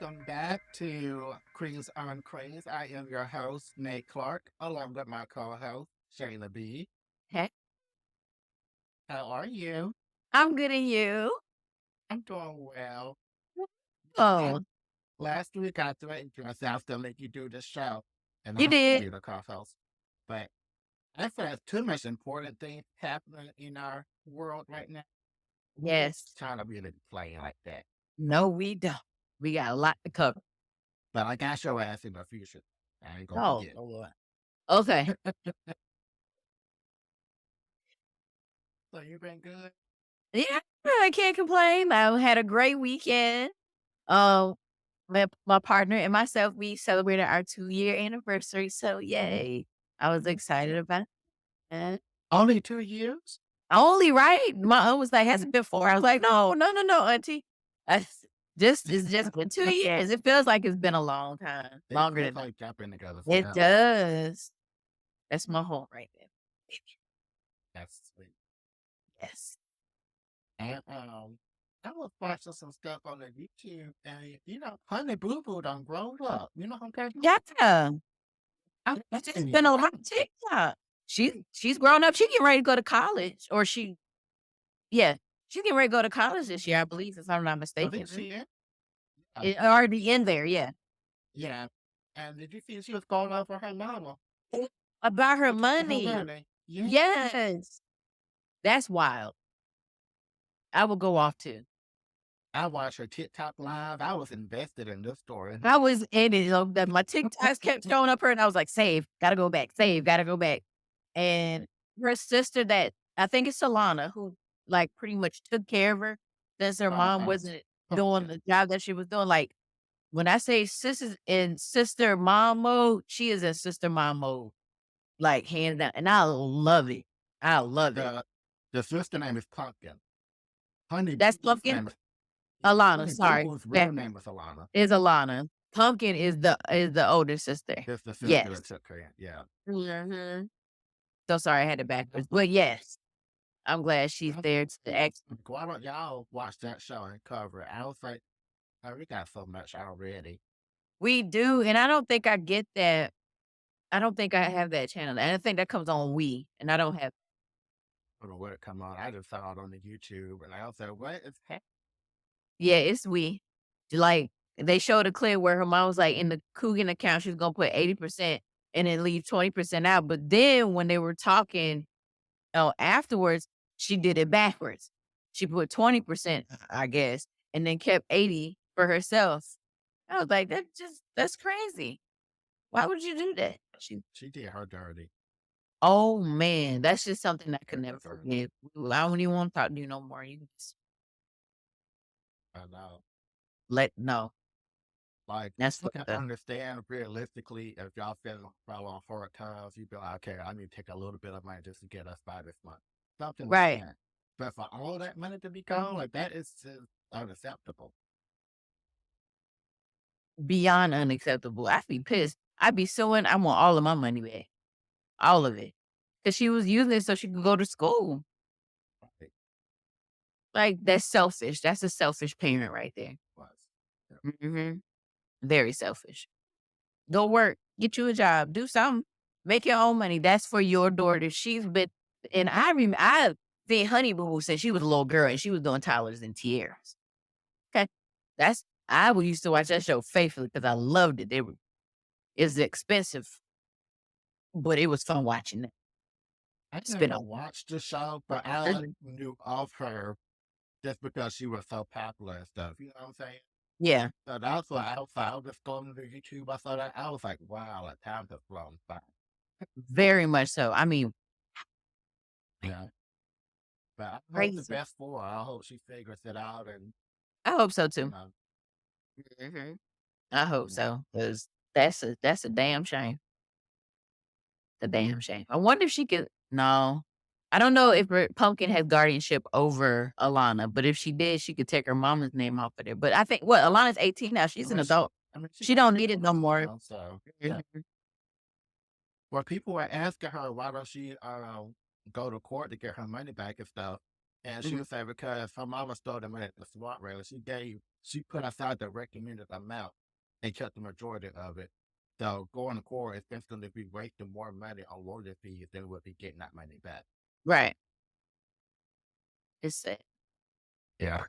Welcome back to Creams on Craze. I am your host, Nate Clark, along with my co-host, Shayla B. Hey, How are you? I'm good and you? I'm doing well. La- Oh, Last week I threatened you. I said I was going to make you do the show, and you I was going to did? be the co-host. But I feel there's too much important things happening in our world right now. Yes. It's trying to really play like that. No, we don't. We got a lot to cover. But I got your ass in the future. I ain't going to Oh, forget. Lord. Okay. So you been good? Yeah, I can't complain. I had a great weekend. Um, my partner and myself, we celebrated our 2-year anniversary. So yay. I was excited about that. Only 2 years? Only right. My aunt was like, has it been 4? I was like, no, no, no, no, auntie. I, it's just been 2 years. It feels like it's been a long time. It Longer feels than that. like y'all been together It forever. does. That's my home right there. That's sweet. Yes. And I was watching some stuff on the YouTube, and Honey Boo Boo done grown up. You know what I'm talking Yeah. It's just about? been a lot of TikTok. She's grown up. She getting ready to go to college. Yeah, she's getting ready to go to college this year, I believe, if I'm not Oh, did you mistaken. see it? It already in there, yeah. Yeah. And did you see she was going over her mama? About her She took her money. money. Yeah. Yes. That's wild. I will go off too. I watched her TikTok live. I was invested in this story. I was in it. That my TikToks kept showing up her, and I was like, save, gotta go back, save, gotta go back. And her sister, that I think it's Solana, who like pretty much took care of her since her mom Uh-uh. wasn't doing the job that she was doing. Like when I say sisters in sister mom mode, she is in sister mom mode, like hands down. And I love it. I love it. The the sister name is Pumpkin. Honey That's Boo Boo's Pumpkin. name is Alana, Honey Boo sorry. Boo's real That name is Alana. is Alana. Pumpkin is the older sister. It's the sister that Yes. took her in. Yeah. Mhm. So sorry I had it backwards. But yes, I'm glad she's there to act. Like, why don't y'all watch that show and cover it? I was like, oh, we got so much already. We do, and I don't think I get that. I don't think I have that channel, and I think that comes on We, and I don't have. I don't know where it come on. I just saw it on the YouTube, and I was like, what is happening? Yeah, it's We. Like they showed a clip where her mom was like in the Coogan account, she was gonna put 80% and then leave 20% out. But then when they were talking, afterwards, she did it backwards. She put 20%, I guess, and then kept 80 for herself. I was like, that's crazy. Why would you do that? She did her dirty. Oh man, that's just something I could Her never dirty. forget. I don't even want to talk to you no more. You can just I know. no. Like, That's I can fucked up. understand realistically if y'all fell on hard times, you'd be like, okay, I need to take a little bit of money just to get us by this month. Something like Right. that. But for all that money to be gone, like that is just unacceptable. Beyond unacceptable. I'd be pissed. I'd be suing. I want all of my money back. All of it. Cause she was using it so she could go to school. It Like that's selfish. That's a selfish parent right there. was. Yeah. Hmm. Very selfish. Go work, get you a job, do something, make your own money. That's for your daughter. She's been, and I seen Honey Boo Boo since she was a little girl and she was doing toddlers and tiaras. Okay. I used to watch that show faithfully because I loved it. It's expensive, but it was fun watching it. I Spin never off. watched the show, but I knew of her just because she was so popular and stuff. You know what I'm saying? Yeah, So that's why I was just going to YouTube. I saw that. I was like, wow, the time has flown by. very much so. I mean, Yeah. But I hope the crazy. best for her. I hope she figures it out and, I hope so you too. know, Hmm. I hope mm, so because that's a damn shame. The damn shame. I wonder if she could. No, I don't know if Pumpkin has guardianship over Alana, but if she did, she could take her mama's name off of there. But I think Alana's 18 now. She's an well, adult. she She got don't need it no paperwork more. now. So, yeah. Mhm. Well, people were asking her, why don't she go to court to get her money back and stuff. And she Mhm. was saying because her mama stole the money at the swap rally, she put aside the recommended amount and kept the majority of it. So going to court is just going to be wasting more money on lawyer fees than we'll be getting that money back. Right. It's sad. Yeah.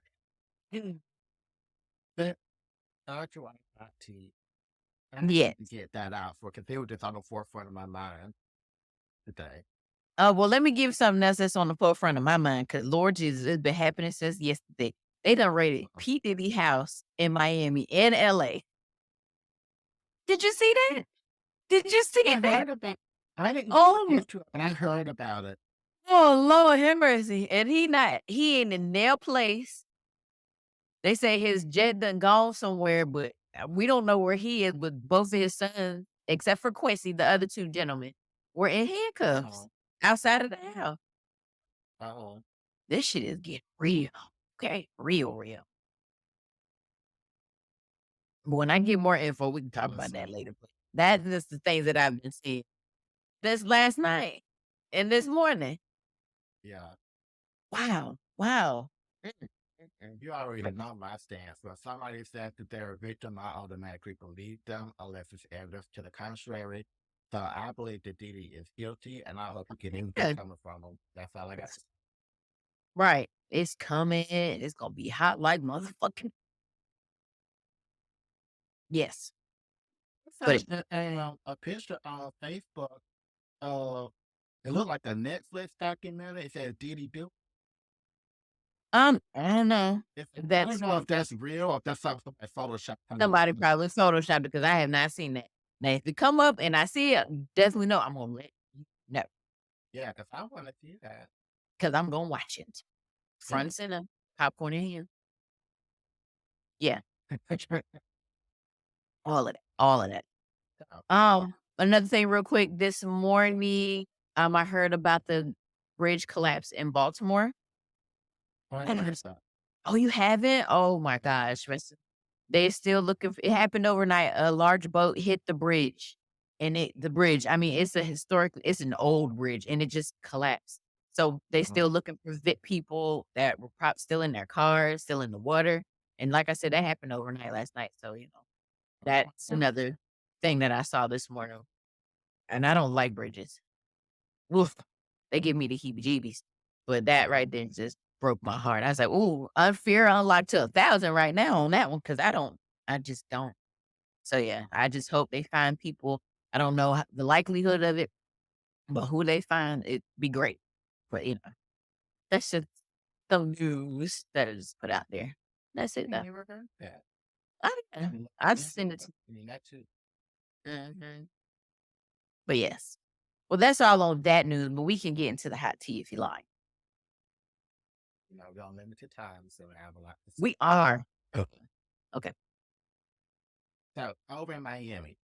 But I try not to. I need to Yes. get that out for because it was just on the forefront of my mind today. Well, let me give something else that's on the forefront of my mind because Lord Jesus, it's been happening since yesterday. They done raided Uh-uh. P. Diddy house in Miami and LA. Did you see that? Did you see I that? heard about. I didn't Oh, get to it, but I heard about it. oh Lord have mercy. And he ain't in their place. They say his jet done gone somewhere, but we don't know where he is. But both of his sons, except for Quincy, the other two gentlemen, were in handcuffs Oh, outside of the house. oh, This shit is getting real. Okay, real, real. But when I get more info, we can talk about that listen. later. But that's just the things that I've been seeing. This last night and this morning. Yeah. Wow, wow. Mm. You already know my stance. When somebody says that they're a victim, I automatically believe them unless it's evidence to the contrary. So I believe that Diddy is guilty, and I hope he get anything Yeah, coming from him. That's all I got. right. It's coming. It's gonna be hot like motherfucking yes. But So, a picture on Facebook. Uh, it looked like a Netflix documentary. It says Diddy do. I don't know if I don't that's know if that's real or if that's something like Photoshop. somebody probably photoshopped because I have not seen that. Now, if it come up and I see it, definitely know I'm gonna let you know Yeah, because I want to see that. because I'm gonna watch it. Yeah. Front and center, popcorn in hand. Yeah, all of that, all of that. Oh, Another thing real quick, this morning, I heard about the bridge collapse in Baltimore. I And heard that. oh, you haven't? Oh my gosh. They're still looking for it happened overnight. A large boat hit the bridge. And the bridge, I mean, it's an old bridge and it just collapsed. So they Mm. still looking for people that were still in their cars, still in the water. And like I said, that happened overnight last night. So, that's another thing that I saw this morning. And I don't like bridges. Woof. They give me the heebie-jeebies. But that right there just broke my heart. I was like, "Ooh, fear unlocked to 1,000 right now on that one because I just don't." So, yeah, I just hope they find people. I don't know the likelihood of it, but who they find, it'd be great. But, that's just some news that I just put out there. That's it, I though. never heard that. Yeah. Mm, I'd yeah, send it to I mean, that too. mhm. But, yes. Well, that's all on that news, but we can get into the hot tea if you like. We're on limited time, so I have a lot to say. We are. Okay. Okay. So, over in Miami,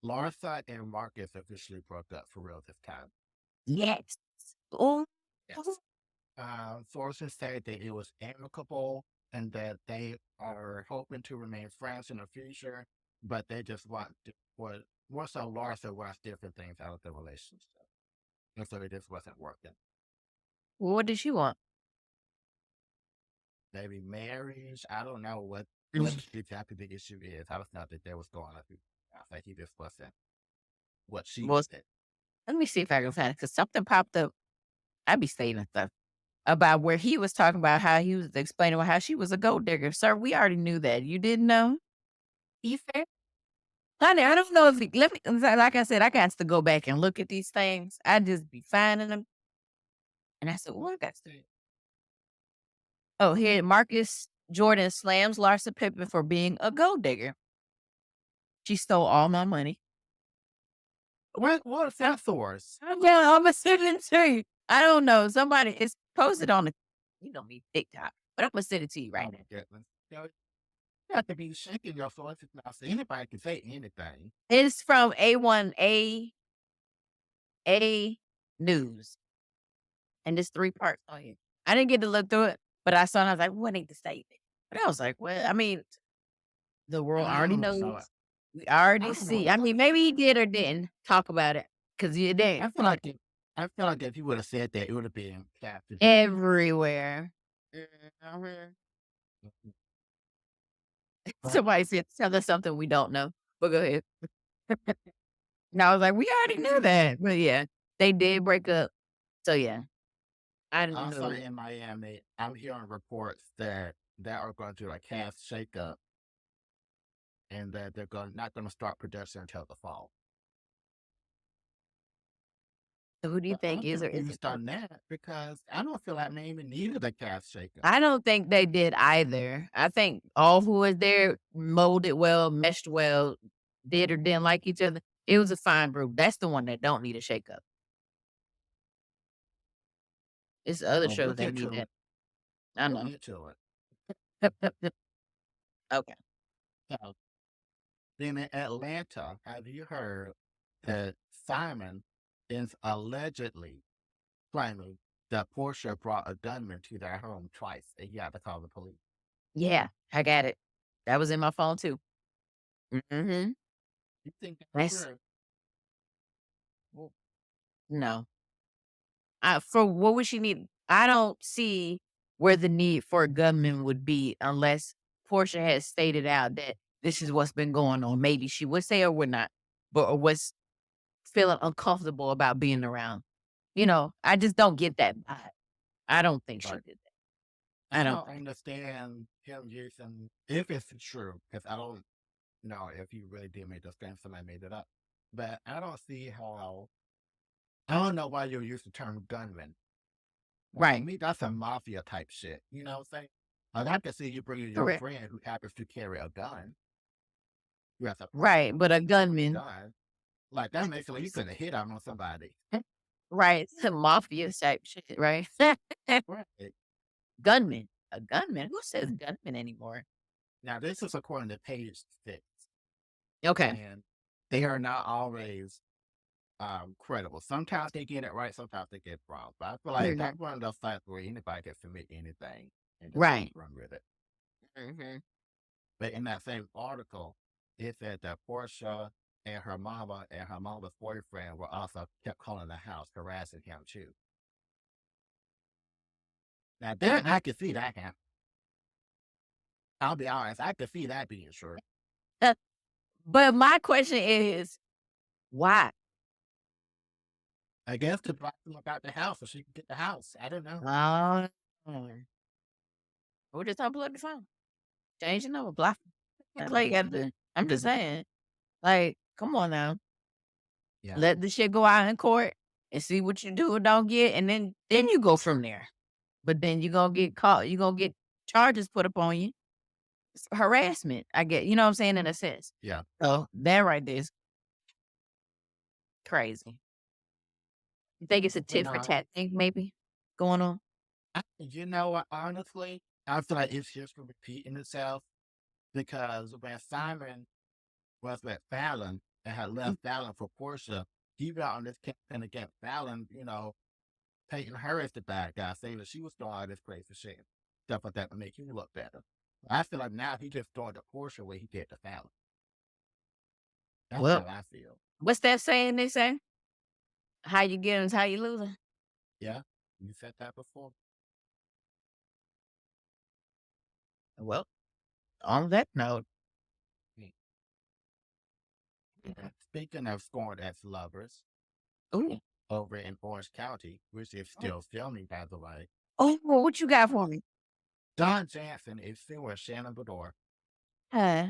Larsa and Marcus officially broke up for real this time. Yes. Oh, Yes. Sources say that it was amicable and that they are hoping to remain friends in the future, but they just what more so Larsa wants different things out of the relationship. And so it just wasn't working. what did she want? Maybe marriage. I don't know what exactly the issue is. I just know that there was going on. I think he just wasn't what she Was wanted. let me see if I can find it because something popped up. I be saving stuff about where he was talking about how he was explaining how she was a gold digger. Sir, we already knew that. You didn't know? You fair? Honey, I don't know if he, let me, like I said, I got to go back and look at these things. I just be finding them. And I said, well, I got to. Oh, here, Marcus Jordan slams Larsa Pippen for being a gold digger. She stole all my money. What is that source? Yeah, I'm a send it to you. I don't know. Somebody is posted on the, me, TikTok, but I'm gonna send it to you right Oh now. my goodness. You have to be shaking your sources now. So anybody can say anything. It's from A1A News, and it's 3 parts on here. I didn't get to look through it, but I saw it. And I was like, "What ain't the statement?" But I was like, "Well, I mean, the world already So knows. We already I don't know. see. I mean, maybe he did or didn't talk about it because you I didn't. feel like it. I feel like if you would have said that, it would have been captured. Everywhere. Mhm. But Somebody said, "Tell us something we don't know." But go ahead. And I was like, "We already knew that." But yeah, they did break up. So yeah, I also knew. in Miami, I'm hearing reports that they are going to do a cast shakeup and that they're going not going to start production until the fall. So who do you But think I'm is or isn't confused coming? on that because I don't feel like Miami needed a cast shakeup. I don't think they did either. I think all who was there molded well, meshed well, did or didn't like each other. It was a fine group. That's the one that don't need a shakeup. It's other Well, we'll shows that get need to that. it. I We'll know. get to it. Okay. So then in Atlanta, have you heard that Simon is allegedly claiming that Portia brought a gunman to their home twice and he had to call the police? Yeah, I got it. That was in my phone too. Mhm. You think that's That's true? w no. For what would she need? I don't see where the need for a gunman would be unless Portia has stated out that this is what's been going on. Maybe she would say or would not, but or was feeling uncomfortable about being around. I just don't get that vibe. I don't think she Right. did that. I I don't don't think. understand him using, if it's true, because I don't know if he really did make those claims, somebody made it up. But I don't see how, I don't know why you use the term gunman. Like, to Right. me, that's a mafia type shit. You know what I'm saying? Like, I can see you bringing your Correct. friend who happens to carry a gun, who has a Right. But a gunman, gun. Like, that makes it like you could have hit on somebody. right? It's a mafia type shit, right? Right. Gunman. A gunman? Who says gunman anymore? Now, this is according to page six, Okay. and they are not always credible. Sometimes they get it right, sometimes they get it wrong. But I feel like Mhm. that's one of those sites where anybody can submit anything and just Right. run with it. Mhm. But in that same article, it said that Portia and her mama and her mama's boyfriend were also kept calling the house, harassing him too. Now that I could see that happen. I'll be honest, I could see that being true. Uh, but my question is, why? I guess to block them about the house so she can get the house. I don't know. Oh, we're just unplug the phone. Change the number, block 'em. That's all you gotta do. I'm just saying. Like, come on now. Yeah. Let the shit go out in court and see what you do or don't get, and then you go from there. But then you're gonna get caught. You're gonna get charges put up on you. It's harassment, I get. You know what I'm saying? In a sense. Yeah. So that right there is crazy. You think it's a But tit for no, tat thing, maybe going on? you know what? Honestly, I feel like it's just repeating itself because when Simon was with Fallon and had Mm. left Fallon for Portia, he got on this campaign against Fallon, painting her as the bad guy, saying that she was doing all this crazy shit, stuff like that to make him look better. I feel like now he just doing the Portia way he did to Fallon. That's Well, how I feel. what's that saying they say? How you get 'em is how you lose 'em. Yeah, you said that before. Well, on that note, Mm. Yeah. Speaking of scoring as lovers, ooh, over in Orange County, which is oh, still filming, by the way, what you got for me? Don Jansen is suing Shannon Huh?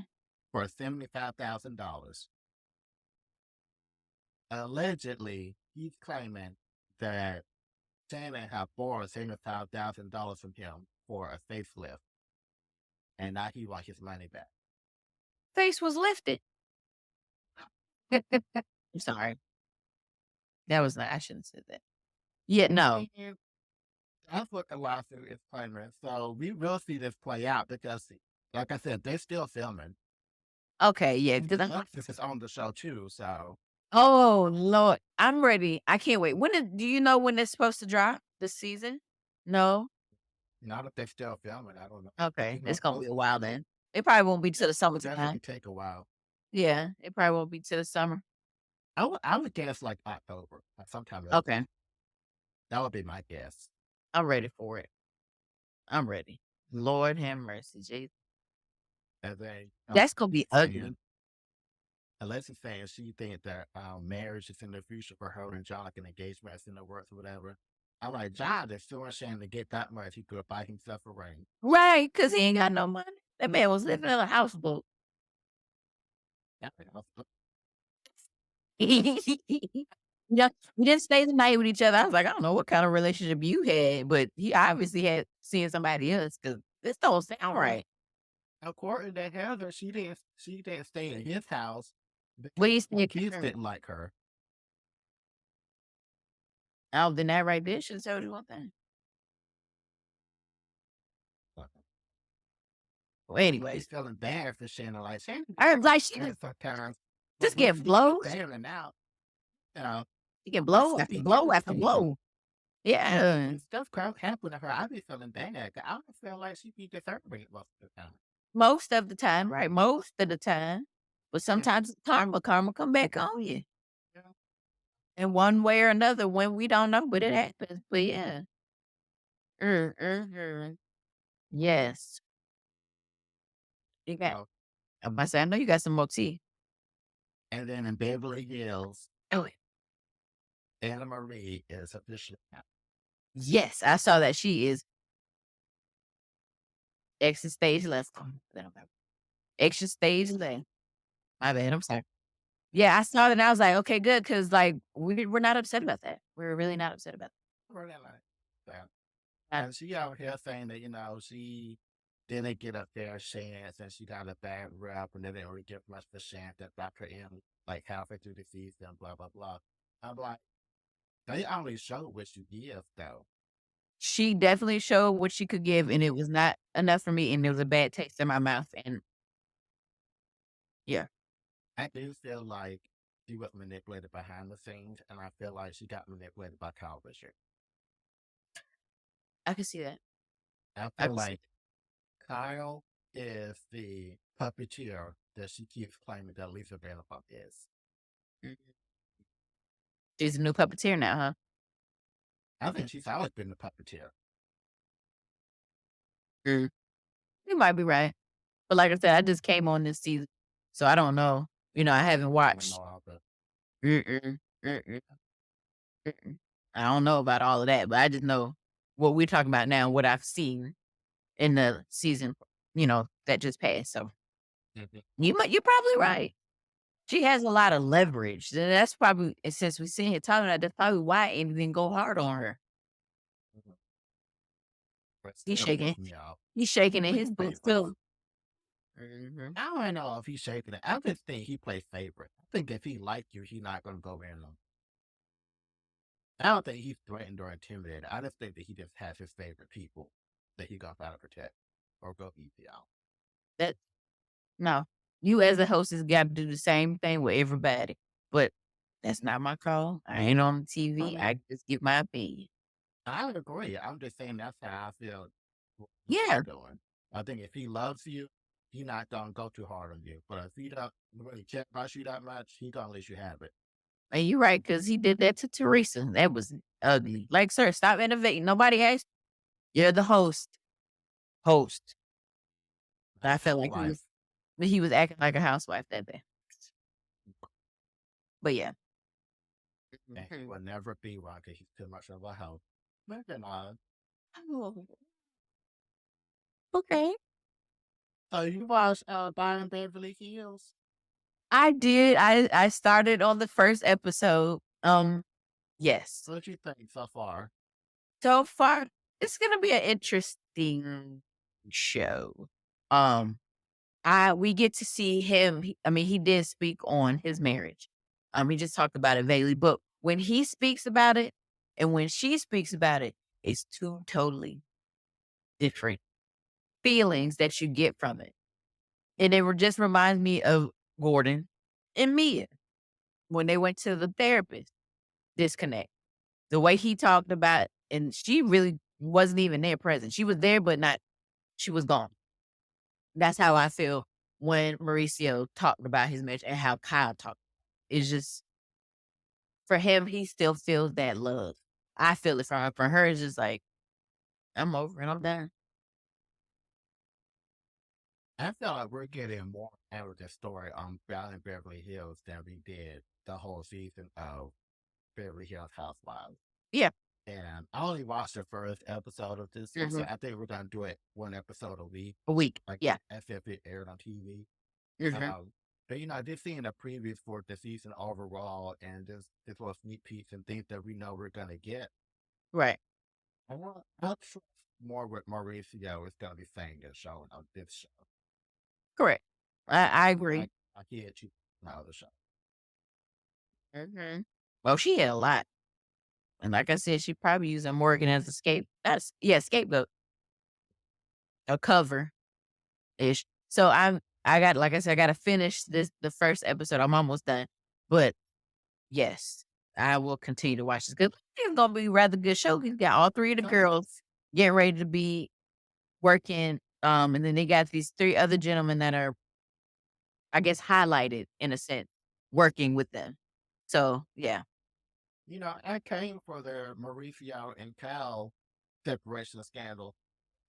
for $75,000. Allegedly, he's claiming that Shannon had borrowed $75,000 from him for a facelift, and now he wants his money back. Face was lifted. I'm sorry. That was not I shouldn't have said that. Yeah, no. And that's what the lawsuit is claiming. So we will see this play out because, like I said, they're still filming. Okay, yeah, And 'cause I'm Alexis is on the show too. So oh, Lord. I'm ready. I can't wait. Do you know when it's supposed to drop this season? No? now that they're still filming, I don't know. Okay. You know, It's gonna be a while then. It probably won't be till the it'll definitely summertime. take a while. Yeah, it probably won't be till the summer. I would guess like October, like sometime in Okay. October. That would be my guess. I'm ready for it. I'm ready. Lord have mercy, Jesus. As they That's gonna be ugly. saying, Alexis saying she think that marriage is in the future for her and John, like an engagement is in the works or whatever. I'm like, John is so ashamed to get that much he could buy himself a ring. Right, because he ain't got no money. That man was living in a houseboat. Yeah, Yeah, we didn't stay the night with each other. I was like, I don't know what kind of relationship you had, but he obviously had seeing somebody else because this don't sound well, right. according to Heather, she didn't stay in his house What because you the think? kids didn't like her. Oh, then that right there should tell you one thing. Well, I be anyways, feeling bad for Shannon. Like Shannon I was like, she has sometimes, but just when get she keep blows. bailing out, you know, She get that blow stuff after be blow after irritating. blow. Yeah. And stuff crap happen to her. I be feeling bad. I don't feel like she be deserving it most of the time. Most of the time, right? Most of the time. But Yeah, sometimes it's karma come back on you yeah. in one way or another when we don't know, but it happens. But yeah. Mhm. Yes. You got So, I must say, I know you got some more tea. and then in Beverly Hills, Oh, Anna Marie is officially out. yes, I saw that she is exit stage left. Extra stage left. My bad. I'm sorry. Yeah, I saw that and I was like, okay, good, because like we're not upset about that. We're really not upset about Really like that. that. And she out here saying that, she didn't get a fair chance and she got a bad rep and they didn't really give much of a chance that Dr. M, like halfway through the season, blah, blah, blah. I'm like, they only show what you give, though. She definitely showed what she could give, and it was not enough for me, and it was a bad taste in my mouth. And yeah, I do feel like she was manipulated behind the scenes, and I feel like she got manipulated by Kyle Richard. I can see that. I I feel can see. like Kyle is the puppeteer that she keeps claiming that Lisa Vanderpump is. Mhm. She's a new puppeteer now, huh? I think she's always been the puppeteer. Mm. You might be right, but like I said, I just came on this season, so I don't know. I haven't I don't know watched. all the Mm-mm, mm-mm, mm-mm. I don't know about all of that, but I just know what we're talking about now, what I've seen in the season, that just passed. So Mhm, you're probably right. She has a lot of leverage. And that's probably and since we seen her talking about, that's probably why Andy didn't go hard on her. mhm. But He's still shaking. pissed me off. He's shaking He in plays his boots favorites. too. Mhm. I don't know if he's shaking it. I just think he plays favorite. I think if he liked you, he's not going to go in on. I don't think he's threatened or intimidated. I just think that he just has his favorite people that he got to protect or go easy out. That no. You as a hostess got to do the same thing with everybody. But that's not my call. I ain't on the I TV. I mean, just give my opinion. I agree. I'm just saying that's how I feel what he's Yeah. doing. I think if he loves you, he's not going to go too hard on you. But if he don't really care about you that much, he's going to let you have it. And you're right, because he did that to Teresa. That was ugly. Like, sir, stop innovating. Nobody asked. You're the host. Host. But I Like felt like he housewife. was he was acting like a housewife that day. But yeah. And he Mhm. will never be one because he's too much of a hoe. Moving on. Oh, okay. So you watched Buying Beverly Hills? I did. I started on the first episode. Yes. What you think so far? So far, it's gonna be an interesting show. Um, I we get to see him. I mean, he did speak on his marriage. He just talked about it vaguely, but when he speaks about it and when she speaks about it, it's two totally different feelings that you get from it. And just reminds me of Gordon and Mia when they went to the therapist disconnect. The way he talked about, and she really wasn't even there present. She was there, but not, she was gone. That's how I feel when Mauricio talked about his marriage and how Kyle talked. It's just, for him, he still feels that love. I feel it from her. For her, it's just like, I'm over it. I'm done. I feel like we're getting more out of the story on Buying Beverly Hills than we did the whole season of Beverly Hills Housewives. Yeah. And I only watched the first episode of this season. Mhm. I think we're gonna do it one episode a week, A week. like Yeah. as if it aired on TV. Mhm. Um, but I just seeing the previews for the season overall, and this was sneak peeks and things that we know we're gonna get. Right. I'll trust more what Mauricio is gonna be saying this show on this show. Correct. I I agree. I can't you now the show. Mhm. Well, she had a lot. And like I said, she probably using Morgan as a scapegoat, a cover ish. So I got like I said, I gotta finish the first episode. I'm almost done. But yes, I will continue to watch this. Cause it's gonna be a rather good show. He's got all three of the girls getting ready to be working. And then they got these three other gentlemen that are, I guess, highlighted in a sense, working with them. So yeah. I came for the Mauricio and Cal separation scandal.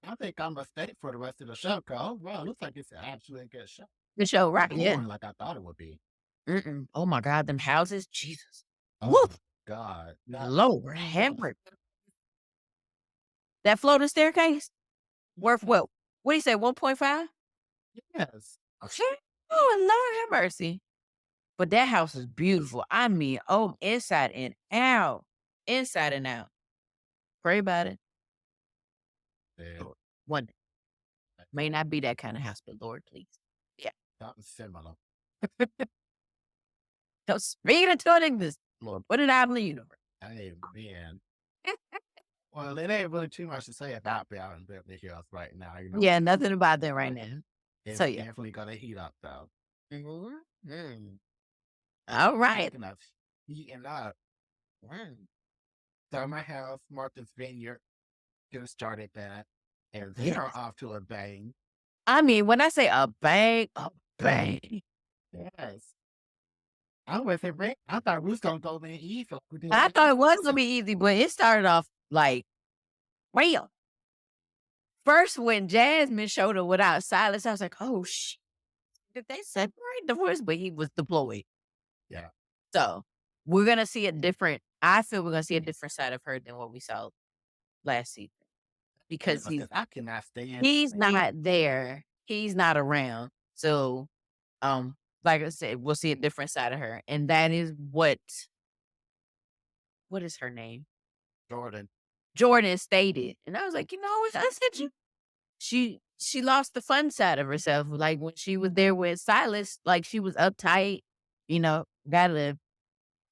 I think I'm a stay for the rest of the show. Cause oh, wow, looks like it's an absolutely good show. The show, right? Yeah. Boring like I thought it would be. Mm-mm. Oh my God, them houses, Jesus. Oh Woo! my God. Lord, Hammer. That floating staircase worth what? What do you say? 1.5? Yes. Okay. Oh, Lord have mercy. But that house is beautiful. I mean, oh, inside and out, inside and out. Pray about it. Yeah. Lord, one day. May not be that kind of house, but Lord, please. Yeah. Something similar. So speak it into an existence, Lord. Put it out in the universe. Amen. Well, it ain't really too much to say about Bell and Beverly Hills right now. Yeah, nothing about that right now. It's So yeah. definitely gonna heat up though. Mhm. All right. Speaking of heating up, Mm. Summer House, Martha's Vineyard just started that, and they Yes. are off to a bang. I mean, when I say a bang, a bang. Yes. I was say, I thought we was gonna go in easy. We did I that. thought it was gonna be easy, but it started off like real. First, when Jasmine showed up without Silas, I was like, "Oh shit, did they separate divorce?" But he was deployed, Yeah. so we're gonna see a different. I feel we're gonna see a different side of her than what we saw last season Yeah, because because I cannot stand he's not there, he's not around. So, um, like I said, we'll see a different side of her, and that is what is her name? Jordan. Jordan stated, and I was like, I said she lost the fun side of herself. Like when she was there with Silas, like she was uptight, gotta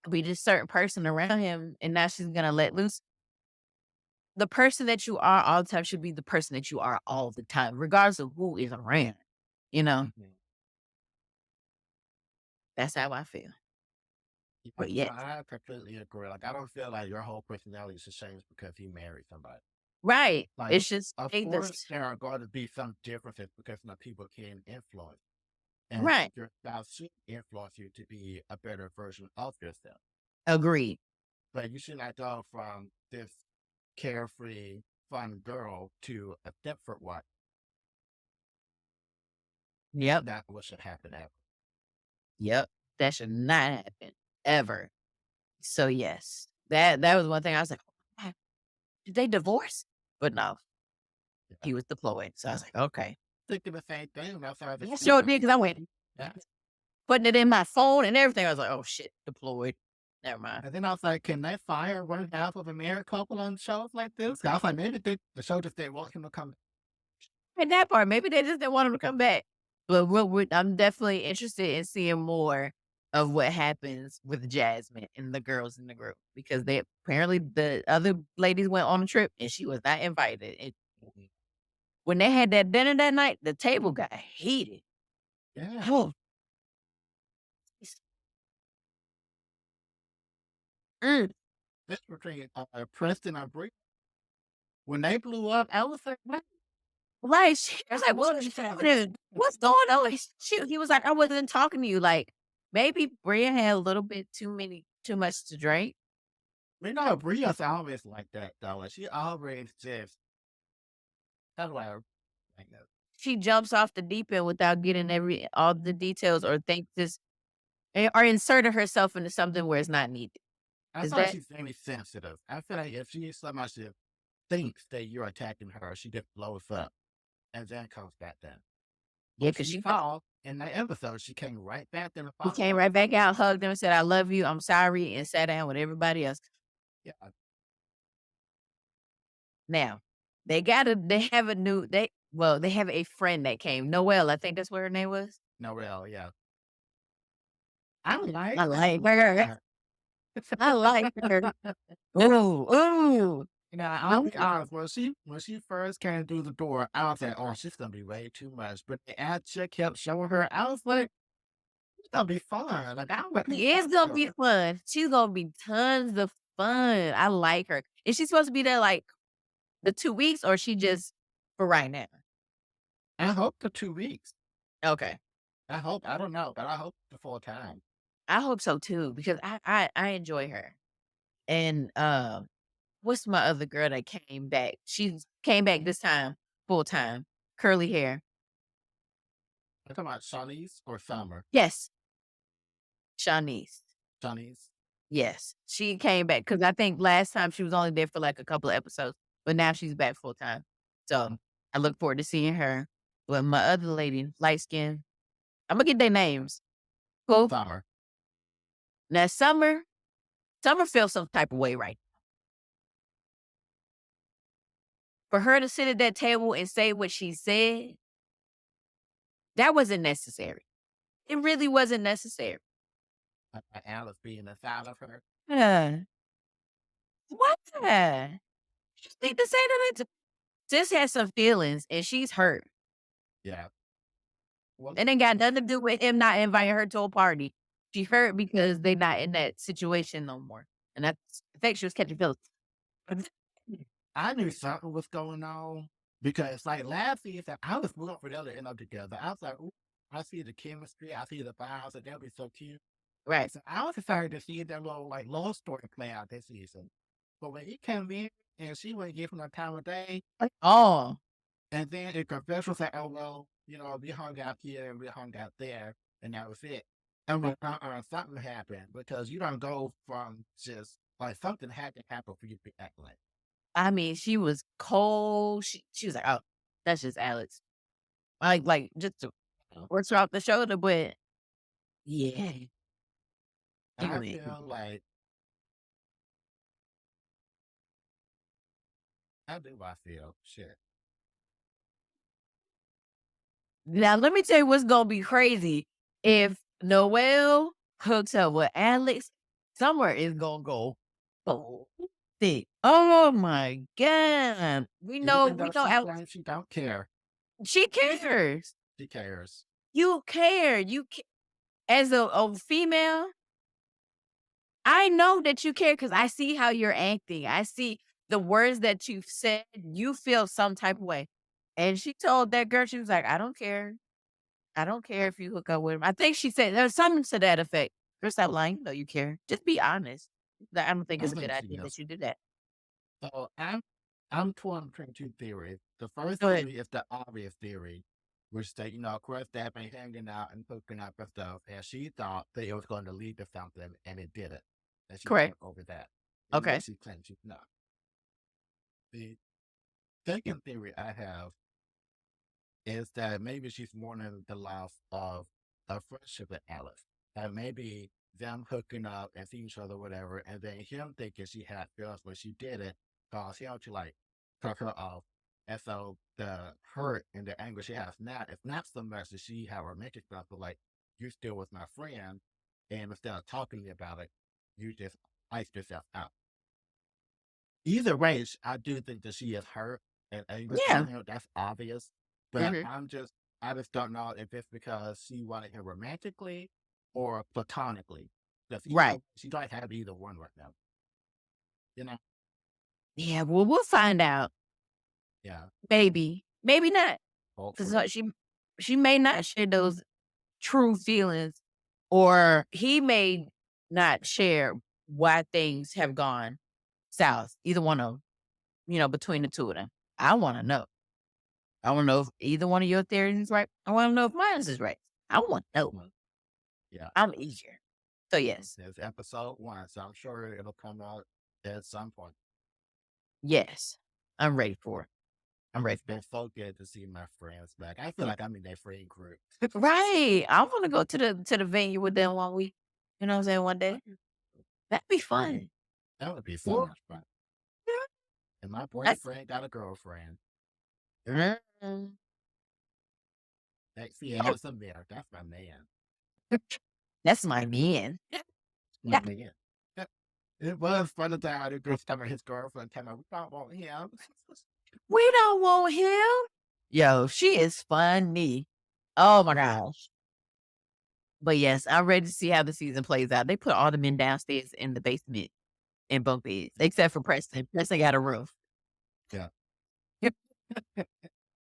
be this certain person around him, and now she's gonna let loose. The person that you are all the time should be the person that you are all the time, regardless of who is around. You know, Mhm. that's how I feel. Yeah, But yes, I completely agree. Like, I don't feel like your whole personality should change because you married somebody. right. Like, It's just of they course, just there are going to be some differences because people can influence, and right. your spouse should influence you to be a better version of yourself. Agreed. But you should not go from this carefree, fun girl to a Stepford wife. Yep. That's what should happen ever. Yep. That should not happen ever. So yes, that was one thing I was like, "Oh, did they divorce?" But no, Yeah. he was deployed. So I was like, okay. Thinking the same thing. That's how the Yeah, sure did because I went yeah. putting it in my phone and everything. I was like, oh shit, deployed. Never mind. And then I was like, can they fire one half of a married couple on shows like this? I was like, maybe the show just didn't want him to come. And that part, maybe they just didn't want him to come back. But I'm definitely interested in seeing more of what happens with Jasmine and the girls in the group because they apparently the other ladies went on a trip and she was not invited. Mhm. When they had that dinner that night, the table got heated. Yeah. Oh, mm, This between Preston and Bree. When they blew up, I was like, what? right. I was like, what's going on? He was like, I wasn't talking to you. Like maybe Bria had a little bit too much to drink. Bria's always like that though. Like, she always just that's why I like that. She jumps off the deep end without getting all the details or think this or inserting herself into something where it's not needed. I Is feel like that she's very sensitive. I feel like if she so much as thinks that you're attacking her, she just blows up and then comes back down. yeah? But Because she saw in that episode, she came right back in the he came follow-up. right back out, hugged them, said, "I love you. I'm sorry," and sat down with everybody else. Yeah, Now, they have a new they have a friend that came. Noelle, I think that's what her name was. Noelle, yeah. I I like like her. her. I like her. Ooh, ooh. I'll be honest. When she first came through the door, I was like, "Oh, she's gonna be way too much." But the ad chick kept showing her. I was like, "It's gonna be fun." Like I went, It's gonna be fun. She's gonna be tons of fun. I like her. Is she supposed to be there like the 2 weeks or she just for right now? I hope the 2 weeks. Okay. I hope. I don't know, but I hope the full time. I hope so too because I enjoy her. And what's my other girl that came back? She came back this time full time, curly hair. I'm talking about Shawnee's or Summer. Yes, Shanice. Shawnee's. Yes, she came back because I think last time she was only there for like a couple of episodes, but now she's back full time. So I look forward to seeing her. But my other lady, light skin, I'm gonna get their names. Cool. Summer. Now Summer feels some type of way right. For her to sit at that table and say what she said, that wasn't necessary. It really wasn't necessary. Alice being inside of her. Uh, what? You need to say that. Sis has some feelings and she's hurt. Yeah. Well, It ain't got nothing to do with him not inviting her to a party. She hurt because they not in that situation no more. And I think she was catching feelings. I knew something was going on because, like last season, I was rooting for them to end up together. I was like, "Ooh, I see the chemistry, I see the vibes, and they'll be so cute." Right. So I was excited to see their little like love story play out this season. But when he came in and she wouldn't give him the time of day, Oh, and then it confession said, "Oh well, we hung out here and we hung out there, and that was it." And when something happened because you don't go from just like something had to happen for you to act like. I mean, she was cold. She was like, "Oh, that's just Alex." Like just to works her off the shoulder, but yeah, she I went. feel like how do I feel? Shit. Now let me tell you what's gonna be crazy. If Noelle hooks up with Alex, somewhere is gonna go oh, thick. Oh my god. Even We though know she Alex. claims she don't care, She cares. she cares. You care. As a female, I know that you care because I see how you're acting. I see the words that you've said. You feel some type of way. And she told that girl, she was like, I don't care. I don't care if you hook up with him. I think she said there's something to that effect. Girl, stop lying. You know you care. Just be honest. I don't think I it's a good think she idea that is. you do that. So I'm torn between two theories. The first Go ahead. theory is the obvious theory, which they, of course, they've been hanging out and hooking up and stuff, and she thought that it was going to lead to something, and it didn't. And she Correct. got over that, even though Okay. she claims she's not. The second theory I have is that maybe she's mourning the loss of a friendship with Alice. And maybe them hooking up and seeing each other, whatever, and then him thinking she had feelings when she did it, caused him to like cut her off. And so the hurt and the anger she has now, it's not so much that she had romantic stuff, but like, you still was my friend. And instead of talking to me about it, you just iced yourself out. Either way, I do think that she is hurt and angry Yeah. at him. That's obvious. But Hmm. I just don't know if it's because she wanted him romantically or platonically. Because Right. she don't have either one right now. You know? Yeah. Well, we'll find out. Yeah. Maybe. Maybe not. Because Hopefully. she may not share those true feelings, or he may not share why things have gone. South, either one of them, between the two of them. I wanna know. I wanna know if either one of your theories is right. I wanna know if mine is right. I want to know. Well, yeah, I'm eager. So, yes. there's episode 1, so I'm sure it'll come out at some point. Yes. I'm ready for it. I'm ready It's for been so good to see my friends back. I feel it. like I'm in that friend group. Right. I wanna go to the venue with them one week. You know what I'm saying? One day. That'd be fun. That would be so Woo. much fun. And my That's boyfriend got a girlfriend. mm. Next he has a mirror. That's my man. That's my man. My man. It was fun to time the girl tell me his girlfriend tell me we don't want him. We don't want him. Yo, she is funny. Oh my gosh. But yes, I'm ready to see how the season plays out. They put all the men downstairs in the basement in bunk beds, except for Preston. Preston got a roof. Yeah.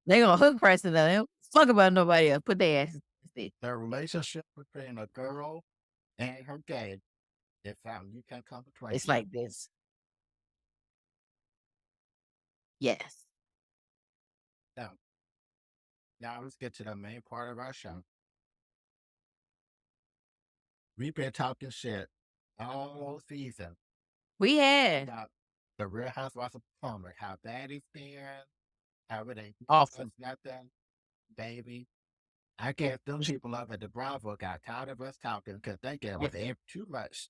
They gonna hook Preston though. They don't fuck about nobody else. Put their asses downstairs. The relationship between a girl and her dad is something you can't come between. It's like this. Yes. So now let's get to the main part of our show. We've been talking shit all season We had about the Real Housewives of Potomac, how bad it's been, how it ain't awful. does nothing, baby. I guess those people up at the Bravo got tired of us talking because they gave us too much.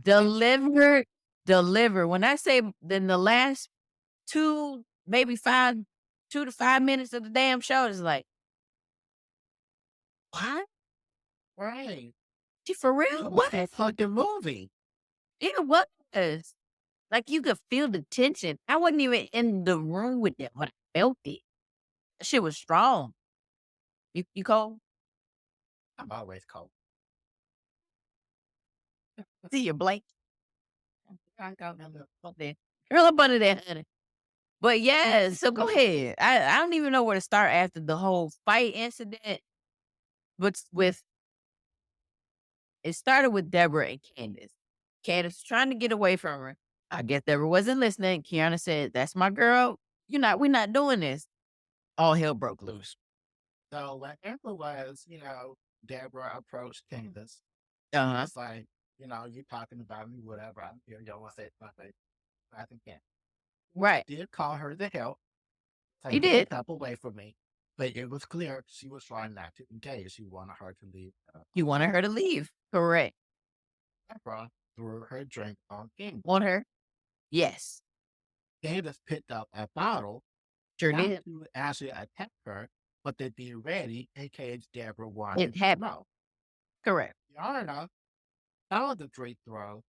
Deliver, deliver. When I say then the last 2 to 5 minutes of the damn show is like, what? Right. She for real? What What? a fucking movie. It was. Like you could feel the tension. I wasn't even in the room with them, but I felt it. That shit was strong. You cold? I'm always cold. See your blank. Up there. Curl up under there, honey. But yeah, so go ahead. I don't even know where to start after the whole fight incident. But with it started with Deborah and Candace. Candace was trying to get away from her. I guess Deborah wasn't listening. Kiana said, "That's my girl. We're not doing this." All hell broke loose. So whatever was, Deborah approached Candace. Uh-huh. It's like, you talking about me, whatever. I'm here. Y'all want to say something. I think can't. Right. Did call her to help. He Take did. a step away from me. But it was clear she was trying not to engage. She wanted her to leave. He wanted her to leave. Correct. Deborah threw her drink on Candace. Want her? Yes. Candace picked up a bottle, Sure not did. to actually attack her, but to be ready in case Deborah wanted It to happened. know. Correct. Yana followed the drink throw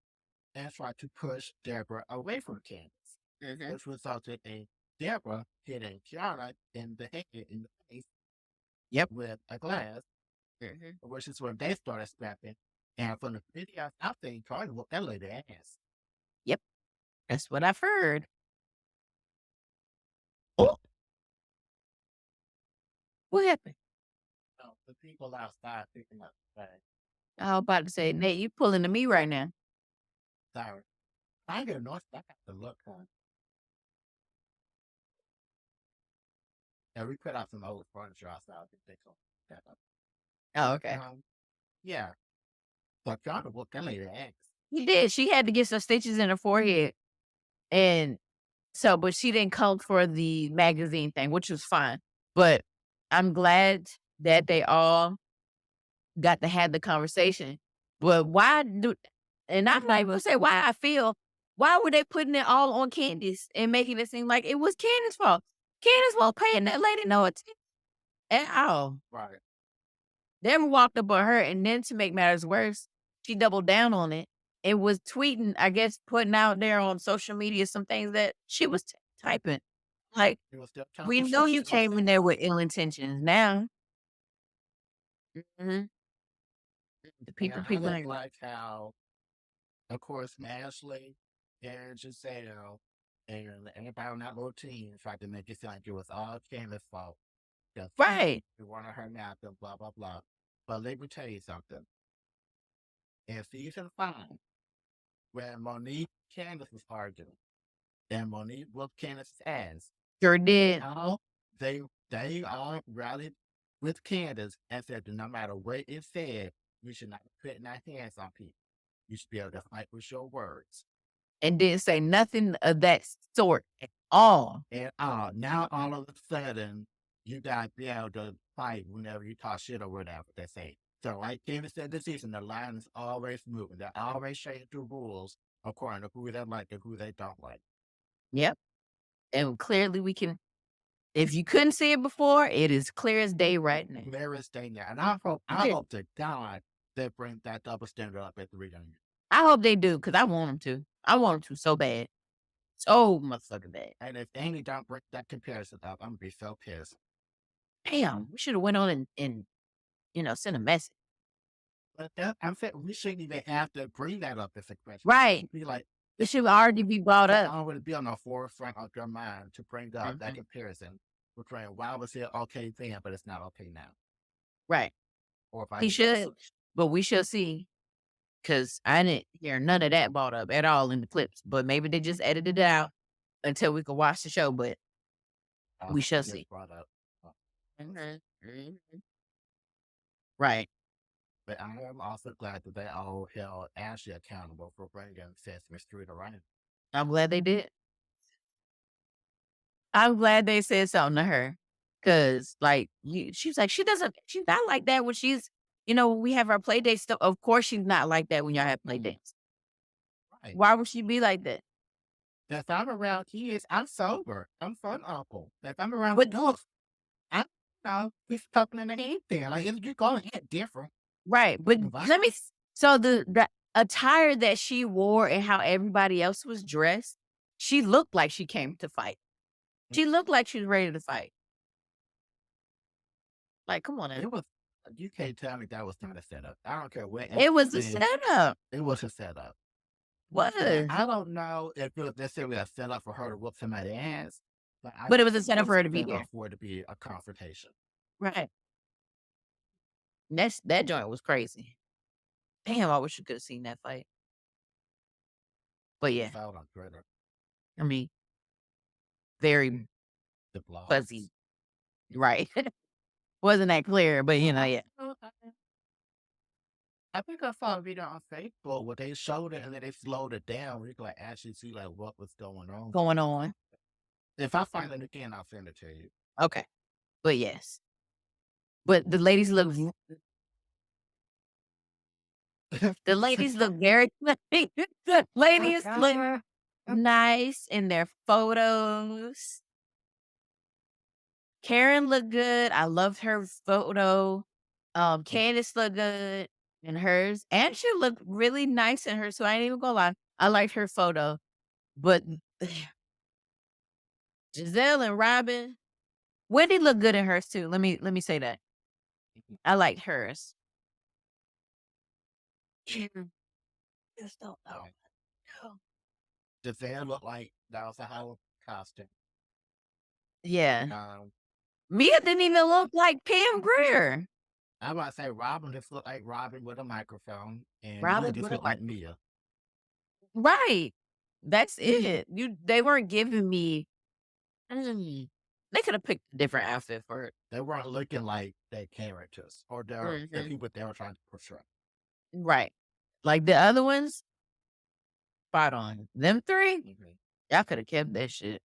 and tried to push Deborah away from Candace, Mm-hmm. which resulted in Deborah hitting Kiana in the head, in the face, Yep. with a glass, which is when they started scrapping. And from the video, I think Charlie whooped that lady ass. Yep. That's what I've heard. Oh, what happened? So the people outside picking up the bag. I was about to say, Nate, you pulling to me right now. Sorry. I get north, I got to look on. And we put out some old furniture outside. I think they call that up. Oh, okay. Yeah. So Charlie whooped that lady ass. He did. She had to get some stitches in her forehead. And but she didn't come for the magazine thing, which was fine. But I'm glad that they all got to have the conversation. But and I'm not even gonna say why why were they putting it all on Candace and making it seem like it was Candace's fault? Candace won't paying that lady no attention at all. Right. Deborah walked up on her, and then to make matters worse, she doubled down on it and was tweeting, I guess, putting out there on social media some things that she was typing. Like, It was still trying we to know you shit on came in there with ill intentions. Now, mhm, the Yeah, I people just ain't like how, of course, Ashley and Giselle and everybody on that little team tried to make it sound like it was all Candace's fault. Just right. we wanted her now to blah, blah, blah. But let me tell you something. In season 5, when Monique and Candace was arguing, and Monique whooped Candace's ass. Sure did. Now they all rallied with Candace and said that no matter what it said, we should not be putting our hands on people. You should be able to fight with your words. And didn't say nothing of that sort at all. And now all of a sudden, you gotta be able to fight whenever you talk shit or whatever they say. So, like Kevin said this season, the line is always moving. They always change the rules according to who they like and who they don't like. Yep. And clearly we can, if you couldn't see it before, it is clear as day right now. Clear as day now. And I hope to God they bring that double standard up at the reunion. I hope they do, because I want them to. I want them to so bad. So motherfucking bad. And if Amy don't bring that comparison up, I'm gonna be so pissed. Damn, we should have went on and sent a message. But I'm saying we shouldn't even have to bring that up as a question. Right. Be like, It should already be brought I up. don't want to be on the forefront of your mind to bring up that Mhm. comparison between why was it okay then, but it's not okay now. Right. Or if I He should, but we shall see. Because I didn't hear none of that brought up at all in the clips. But maybe they just edited it out until we could watch the show. But we shall see. brought up. Mhm. Mhm. Right. But I am also glad that they all held Ashley accountable for bringing Sesame Street around. I'm glad they did. I'm glad they said something to her. Cause she was like, she's not like that when when we have our play dates stuff. Of course she's not like that when y'all have play dates. Right. Why would she be like that? If I'm around kids, I'm sober. I'm fun uncle. If I'm around But- adults, I'm we're talking in the head there. Like you're going to get different. Right. But Right. so the attire that she wore and how everybody else was dressed, she looked like she came to fight. She looked like she was ready to fight. Like, come on now. It was. You can't tell me that was not a setup. I don't care what. It was a anything- setup. It was a setup. Was. I don't know if it was necessarily a setup for her to whoop somebody's ass, But it was a setup for her to be setup there. for it to be a confrontation. Right. That joint was crazy. Damn, I wish you could have seen that fight. But yeah, Found on Twitter. I mean, very The blogs. fuzzy. Right. Wasn't that clear, but yeah. I think I saw a video on Facebook where they showed it and then they slowed it down. Where you could actually see what was going on. Going on. If I find it again, I'll send it to you. Okay. But yes. But the ladies look very the ladies look nice in their photos. Karen looked good. I loved her photo. Candace looked good in hers. And she looked really nice in hers. So I ain't even gonna lie. I liked her photo. But Giselle and Robin, Wendy looked good in hers too. Let me say that. I liked hers. Just don't know. Giselle looked like that was a Halloween costume. Yeah. Mia didn't even look like Pam Grier. I'm about to say Robin just looked like Robin with a microphone, and Robin Mia just with a looked like Mia. Right. That's it. They weren't giving me. They could have picked a different outfit for it. They weren't looking like their characters or the people they were trying to portray. Right. Like the other ones, spot on. Them three, y'all could have kept that shit.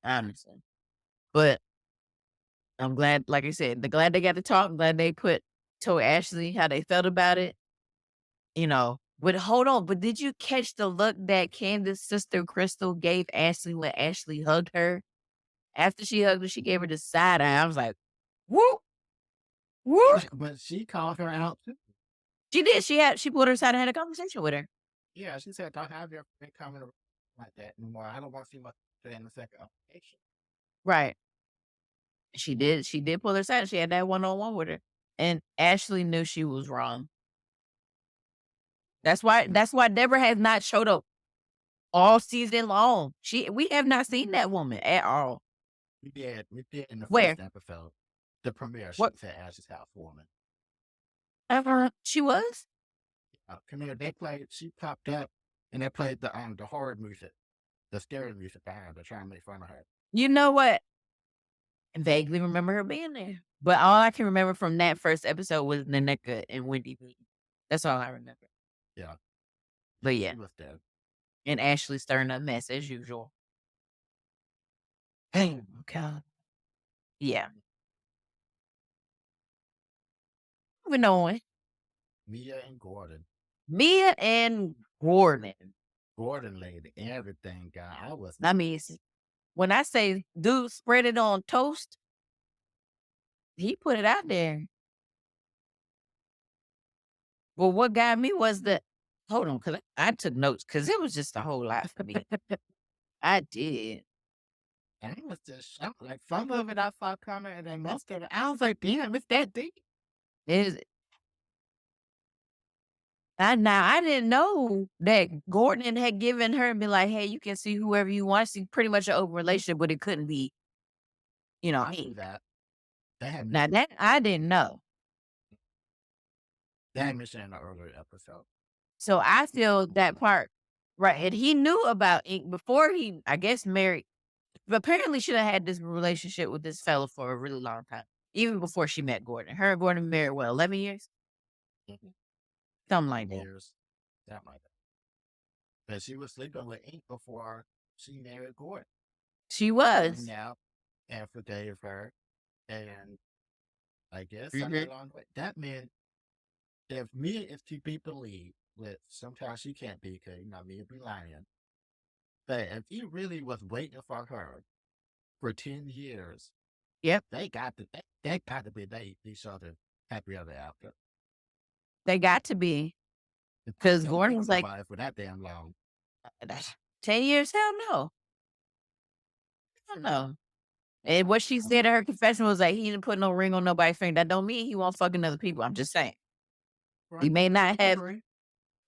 Honestly. But I'm glad, like I said, glad they got to talk. I'm glad they told Ashley how they felt about it. But hold on. But did you catch the look that Candace's sister Crystal gave Ashley when Ashley hugged her? After she hugged her, she gave her the side eye. I was like, whoop, whoop. But she called her out too. She did. She pulled her aside and had a conversation with her. Yeah, she said, "Don't have your friend coming around like that anymore. I don't want to see much in the second application." Right. She did. She did pull her aside. She had that one-on-one with her. And Ashley knew she was wrong. That's why Deborah has not showed up all season long. We have not seen that woman at all. We did in the Where? first episode. The premiere, she What? said Ashley's housewoman. She was? Come here, she popped up and they played the horror music. The stereo music behind her, trying to make fun of her. You know what? I vaguely remember her being there. But all I can remember from that first episode was Naneka and Wendy B. That's all I remember. Yeah, But she yeah, was there. and Ashley stirring up mess as usual. Hey, okay. Yeah. Moving on. Mia and Gordon. Mia and Gordon. Gordon laid everything down. I was I mean, when I say dude spread it on toast, he put it out there. Well, what got me was the hold on, because I took notes because it was just a whole lot for me. I did. and I was just shocked. Like some of it I saw coming and then most of it I was like, damn, it's that deep. Is I didn't know that Gordon had given her and be like, hey, you can see whoever you want. See pretty much an open relationship, but it couldn't be, I knew me. that. They had Now mentioned that I didn't know. it in the earlier episode. So I feel that part right. And he knew about Ink before he, I guess, married. But apparently should have had this relationship with this fella for a really long time. Even before she met Gordon. Her and Gordon married, what, 11 years? Mhm. Something like that. Years. That like that. But she was sleeping with Ink before she married Gordon. She And was. now and forgave her. And I guess something Mhm. along the way. That meant if Mia is to be believed, which sometimes she can't be because Mia be lying. But if he really was waiting for her for 10 years, Yep. they got to be each other happy ever after. They got to be. Because Gordon was like, for that damn long. that's 10 years? Hell no. Hell no. And what she said in her confession was like, he didn't put no ring on nobody's finger. That don't mean he won't fucking other people. I'm just saying. He Right. may not have Agree.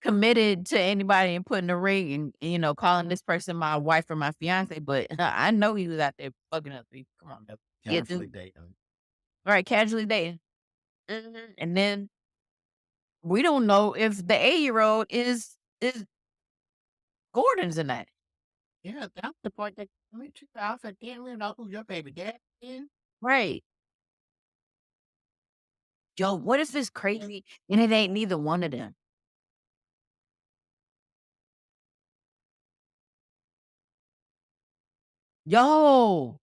committed to anybody and putting a ring and, calling this person my wife or my fiance, but I know he was out there fucking other people. Come on, get Casually to dating. right, casually dating. And then we don't know if the 8-year-old is Gordon's in that. Yeah, that's the point that I mean, 2000 didn't really know who your baby dad is. Right. Yo, what if it's crazy and it ain't neither one of them? Yo,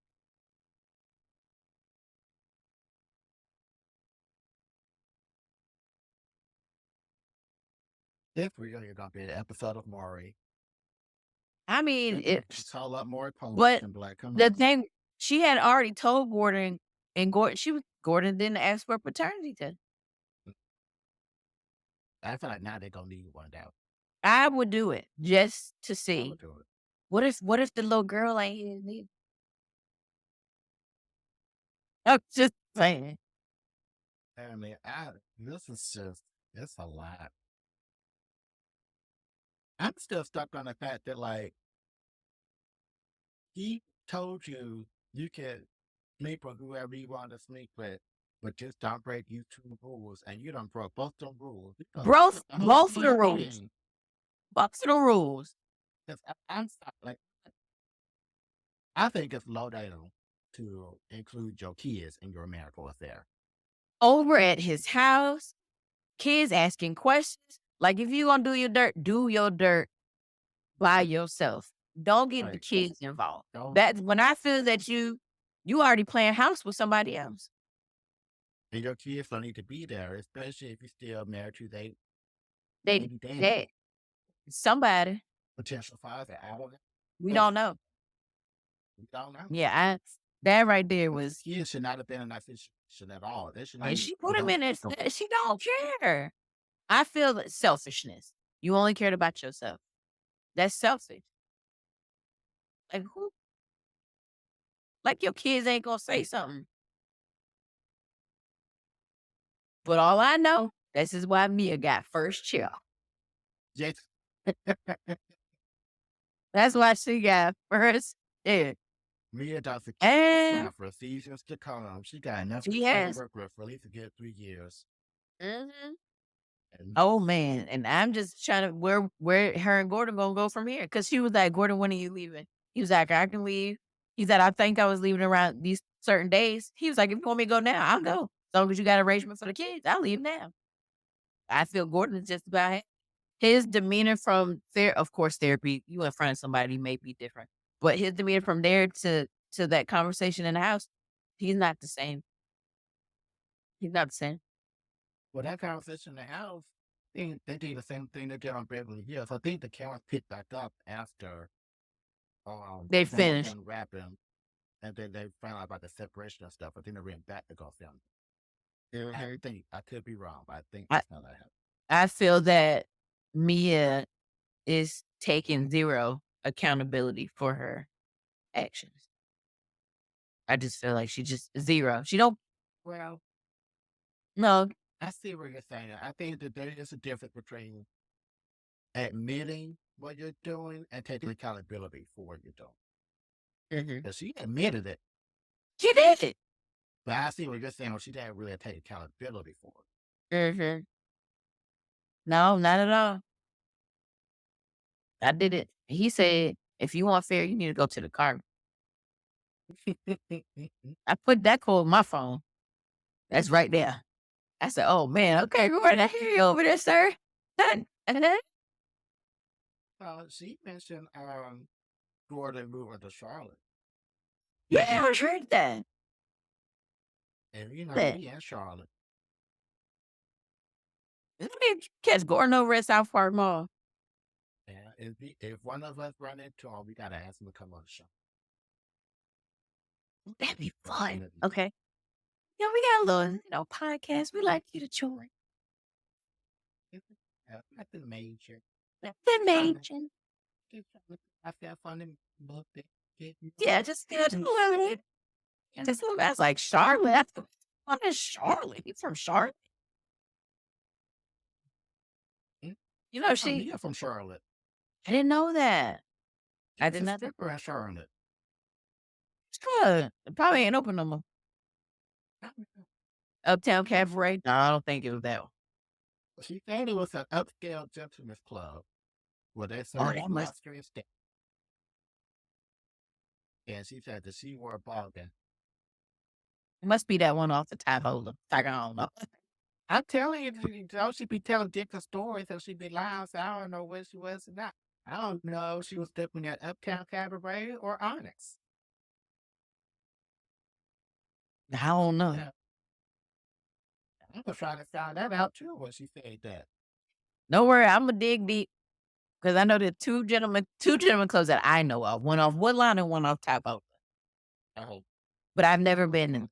This really gonna be an episode of Maury. I mean, It's all up Maury Povich but and Black. Come the on. thing, she had already told Gordon, and Gordon didn't ask for a paternity test. I feel like now they're gonna need one out. I would do it just to I see. would do it. What if the little girl ain't his neither? I'm just saying. I mean, this is just it's a lot. I'm still stuck on the fact that like he told you you can sleep with whoever you want to sleep with, but just don't break these two rules, and you don't broke both the rules. You done Both the whole both of the damn rules. thing. Both of the rules. 'Cause I'm stuck, like I think it's low down to include your kids in your marital affair. Over at his house, kids asking questions. Like if you gonna do your dirt by yourself. Don't get the Like kids involved. don't That's when I feel that you already playing house with somebody else. and your kids don't need to be there, especially if you're still married to they They baby daddy, that somebody potential father out of it. we But don't know. we don't know. Yeah, that right there The was, kids should not have been in that situation at all. They should not and even she we put him don't in it. She don't care. I feel that selfishness. You only cared about yourself. That's selfish. Like who? Like your kids ain't gonna say something. But all I know, this is why Mia got first chill. yes. That's why she got first chill. Mia Dr. And Now for seasons to come. She got enough she to has. work with for at least a good 3 years. Mhm. And Oh, man, and I'm just trying to where her and Gordon gonna go from here? Because she was like, "Gordon, when are you leaving?" He was like, "I can leave." He said, "I think I was leaving around these certain days." He was like, "If you want me to go now, I'll go. As long as you got arrangement for the kids, I'll leave now." I feel Gordon is just about his demeanor from there. Of course, therapy, you in front of somebody may be different, but his demeanor from there to that conversation in the house, he's not the same. He's not the same. well, that conversation in the house, they did the same thing they did on Beverly Hills. I think the cameras picked back up after They they got finished. done rapping, and then they found out about the separation and stuff. But then they went back to go film. I Mhm. think I could be wrong, but I think I that's how that happened. I feel that Mia is taking 0 accountability for her actions. I just feel like she just 0. She don't Well, no. I see what you're saying. I think that there is a difference between admitting what you're doing and taking accountability for what you're doing. Mhm. Because she admitted it, She did it. but I see what you're saying. Well, she didn't really take accountability for Mhm. No, not at all. I did it. He said, "If you want fair, you need to go to the car." it. I put that code in my phone. That's right there. I said, "Oh, man, okay, Gordon, I hear you over there, sir." Uh-huh. She mentioned Gordon moving to Charlotte, Yeah, I heard that. and That. we in Charlotte. Let me catch Gordon over at South Park Mall. And if one of us run into him, we gotta ask him to come on the show That'd be for an fun. interview. Okay. We got a little, podcast. We like you to join. Nothing major. Nothing Trying major. I feel funny look that get you Yeah, just a little bit. Just a little bit. I was like, Charlotte? What is Charlotte? You from Charlotte? She Mia from Charlotte. I didn't know that. I She's did a not know. stripper in Charlotte. Good. It probably ain't open no more. Uptown Cabaret? No, I don't think it was that one. She said it was an upscale gentleman's club where they Oh, served that must lobster and steak. And she said that she wore a bargain. it must be that one off the top holder. Like, I don't know. I'm telling you, she be telling different stories and she be lying, so I don't know where she was or not. I don't know if she was dipping at Uptown Cabaret or Onyx. I don't know. Yeah, I was trying to find that out too when she said that. Don't worry, I'ma dig deep because I know the two gentlemen clubs that I know of. One off Woodline and one off Top Holder. Oh, But I've never been in.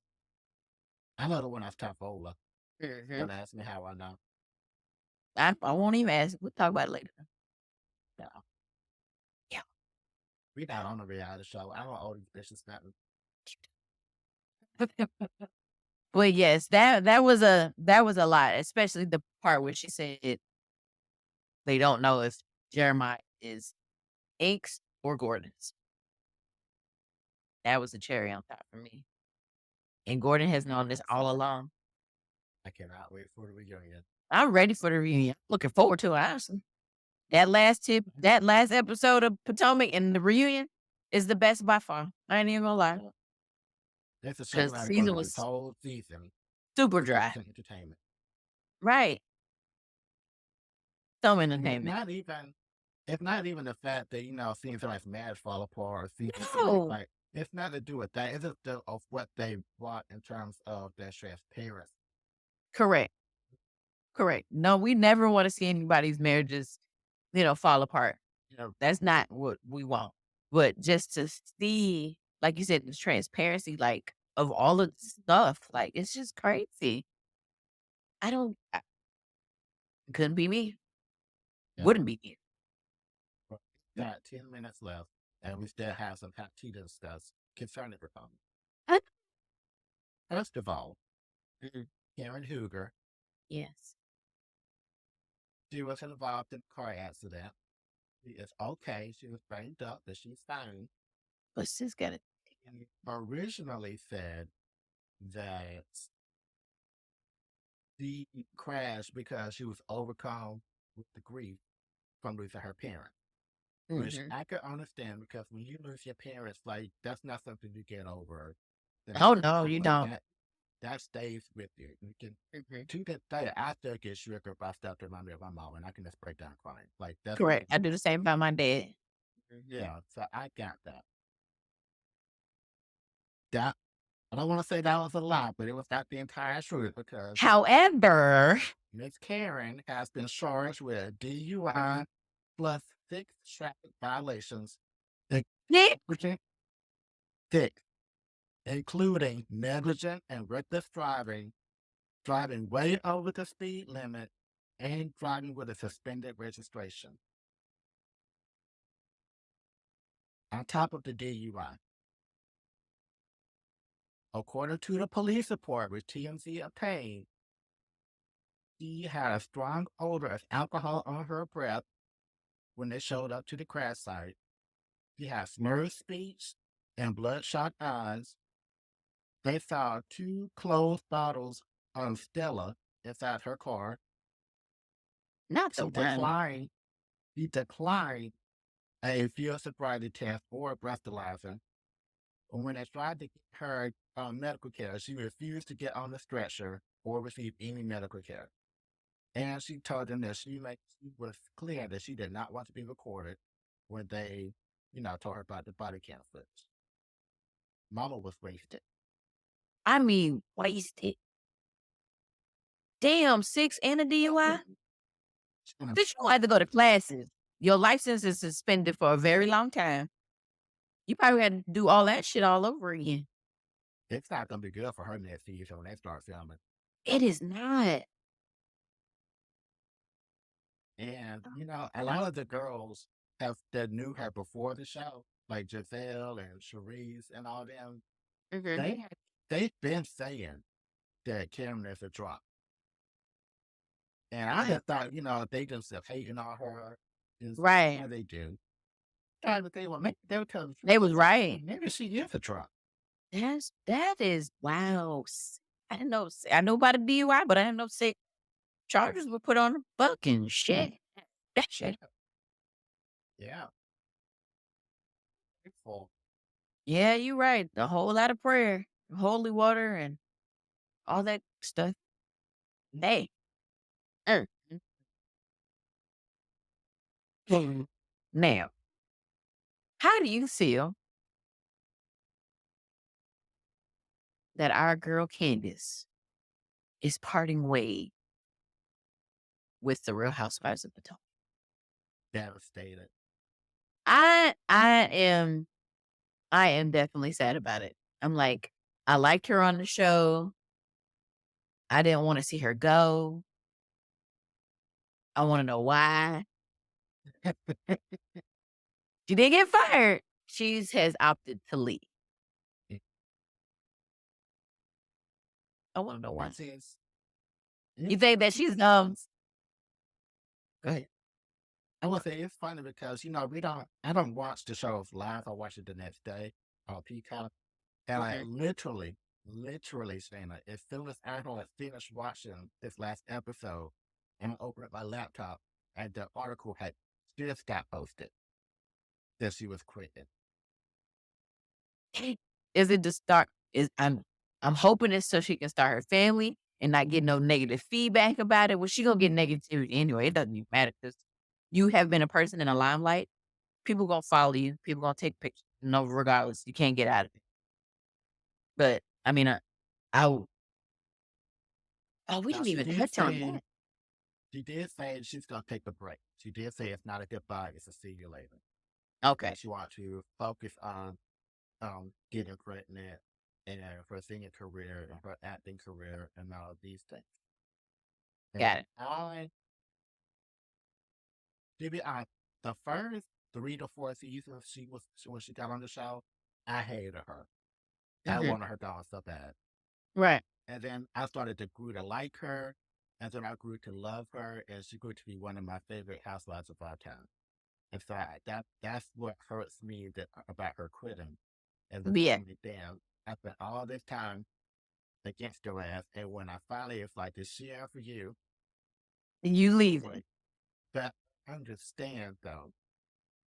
I know the one that's Topola. Mhm. Don't ask me how I know. I won't even ask. We'll talk about it later. No, Yeah. we not on a reality show. I don't owe these bitches nothing. But yes, that was a lot, especially the part where she said they don't know if Jeremiah is Ink's or Gordon's. That was the cherry on top for me. And Gordon has known this all along. I cannot wait for the reunion. I'm ready for the reunion. Looking forward to it, honestly. That last episode of Potomac and the reunion is the best by far. I ain't even gonna lie. This is something Because the I'm going season to this was whole season. super It's dry. entertainment. Right. Some And entertainment. it's not even the fact that, seeing somebody's marriage fall apart or seeing something No. like it's nothing to do with that. It's just of what they brought in terms of their transparency. Correct. Correct. No, we never want to see anybody's marriages, fall apart. That's not what we want. But just to see, like you said, the transparency, like of all of the stuff, like it's just crazy. I don't, couldn't be me. Yeah. Wouldn't be me. But we got 10 minutes left, and we still have some hot tea to discuss concerning Republic. I- First of all, Mm, Karen Hooger, yes. she was involved in a car accident. She is okay. She was banged up, but she's fine. But she's got it. And originally said that She crashed because she was overcome with the grief from losing her parents, which Mhm. I could understand because when you lose your parents, like that's not something you get over the next Oh, no, day. you Like don't. that stays with you. You can Mhm. to this day, I still get triggered by stuff that remind me of my mom, and I can just break down crying. Like that's Correct. I do the same by my dad. Mhm. yeah. So I got that. That I don't want to say that was a lie, but it was not the entire truth because However, Miss Karen has been charged with DUI plus 6 traffic violations, Nick, including six, including negligent and reckless driving, driving way over the speed limit, and driving with a suspended registration. On top of the DUI, according to the police report which TMZ obtained, she had a strong odor of alcohol on her breath when they showed up to the crash site. She had slurred speech and bloodshot eyes. They found 2 closed bottles of Stella inside her car. not the She one. declined. She declined a field sobriety test or a breathalyzer. And when they tried to get her medical care, she refused to get on the stretcher or receive any medical care. And she told them that she was clear that she did not want to be recorded when they, told her about the body cam footage. Mama was wasted. I mean, wasted. Damn, 6 and a DUI? And Bitch, you gonna have to go to classes. Your license is suspended for a very long time. You probably had to do all that shit all over again. it's not going to be good for her next season when they start filming. It is not. And, a lot of the girls that knew her before the show, like Giselle and Cherise and all them, Mhm. they they've been saying that Karen is a drop. And I just thought, they just hating on her. Just, Right. they do. Trying to think, well, maybe they were telling the truth. They was right. Maybe she is a drop. That is wow. I didn't know. I know about a DUI, but I didn't know 6 charges were put on the fucking shit. That Yeah. shit. Yeah. Grateful. Yeah, you're right. A whole lot of prayer, holy water, and all that stuff. Hey. Mm. Mm. Now, how do you feel that our girl Candace is parting way with the Real Housewives of Potomac? Devastated. I am I am definitely sad about it. I'm like, I liked her on the show. I didn't want to see her go. I want to know why. She didn't get fired. She has opted to leave. I want to know why. This is, You it's, think that she's go ahead. I would say it's funny because, I don't watch the shows live. I watch it the next day on Peacock. And I Mhm. literally, Shana, as soon as I had finished watching this last episode and I opened up my laptop and the article had just got posted that she was quitting. Is it to start? Is I'm hoping it's so she can start her family and not get no negative feedback about it. Well, she gonna get negativity anyway. It doesn't even matter because you have been a person in the limelight. People gonna follow you. People gonna take pictures. No, regardless, you can't get out of it. But I mean, I oh, we Now, didn't even touch on that. she did say she's going to take a break. She did say it's not a goodbye, it's a see you later. Okay, That she wants to focus on getting pregnant and her singing career and her acting career and all of these things. got And it. to be honest, the first 3 to 4 seasons when she got on the show, I hated her. I Mhm. wanted her gone so bad. Right. And then I started to grew to like her, and then I grew to love her, and she grew to be one of my favorite housewives of all time. In fact, that's what hurts me about her quitting. And the Yeah. family, damn, after all this time, against their ass. And when I finally, it's like, this share for you, You leaving. great. But understand though,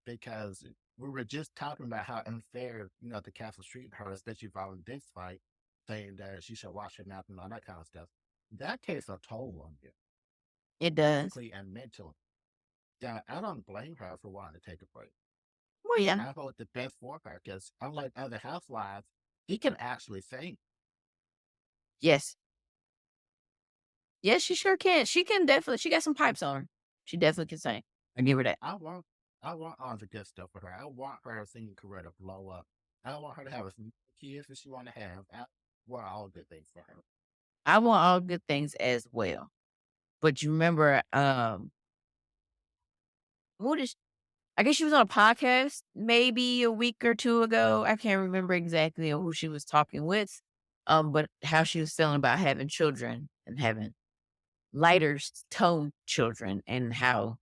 because we were just talking about how unfair, the castle treated her, especially following this fight, saying that she should wash her mouth and all that kind of stuff. That takes a toll on you, It does. physically and mentally. Yeah, I don't blame her for wanting to take a break. Well, yeah. I hope the best for her because unlike other housewives, he can actually sing. Yes. Yes, she sure can. She can definitely she got some pipes on her. She definitely can sing. I give her that. I want I want all the good stuff for her. I want her singing career to blow up. I want her to have as many kids as she want to have. I want all good things for her. I want all good things as well. But you remember, who did sh I guess she was on a podcast maybe a week or 2 ago. I can't remember exactly who she was talking with, but how she was feeling about having children and having lighter tone children and how,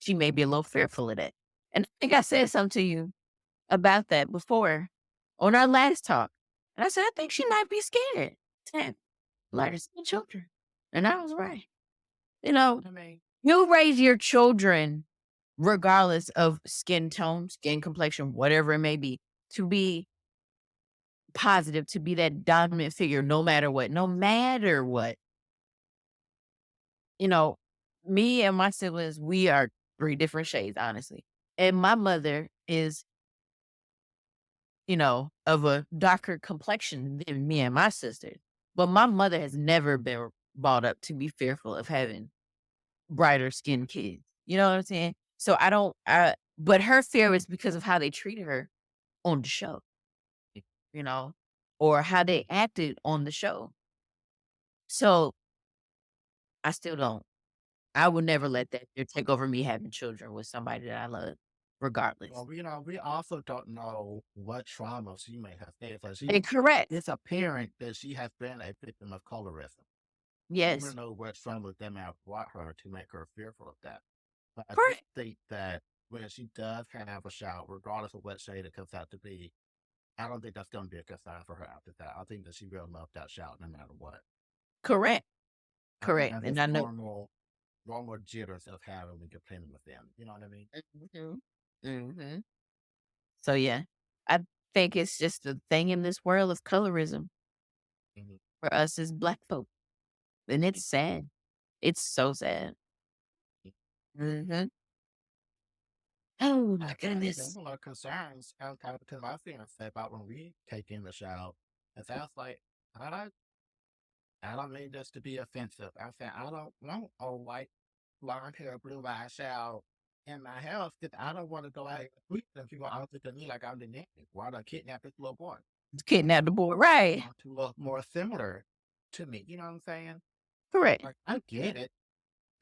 she may be a little fearful of that. And I think I said something to you about that before on our last talk. And I said, I think she might be scared to have lighter skinned children. And I was right. You know, I mean, you raise your children regardless of skin tone, skin complexion, whatever it may be, to be positive, to be that dominant figure no matter what, no matter what. You know, me and my siblings, we are 3 different shades, honestly. And my mother is, of a darker complexion than me and my sisters. But my mother has never been brought up to be fearful of having brighter skinned kids. You know what I'm saying? So but her fear is because of how they treated her on the show, you know, or how they acted on the show. So I still don't. I would never let that fear take over me having children with somebody that I love, regardless. well, we also don't know what trauma she may have faced. Like Correct. it's apparent that she has been a victim of colorism. We don't Yes. know what trauma that may have brought her to make her fearful of that. But I do Correct. think that when she does have a shout, regardless of what shade it comes out to be, I don't think that's going to be a good sign for her after that. I think that she will love that shout no matter what. Correct. I think Correct. that's And just I know. normal jitters of having when you're playing with them. You know what I mean? Mhm. Mhm. So yeah, I think it's just a thing in this world of colorism Mhm. for us as black folk. And it's sad. It's so sad. Mhm. Oh my And goodness. similar concerns I was talking to my fiance about when we take in the shout. And so I was like, I don't, I don't mean this to be offensive. I said, I don't want a white, blonde hair, blue eyed child in my house because I don't want to go out and treat them people out to me like I'm the nanny. Why don't kidnap this little boy? Kidnap the boy. Right. Want to look more similar to me. You know what I'm saying? Correct. Like, I get it.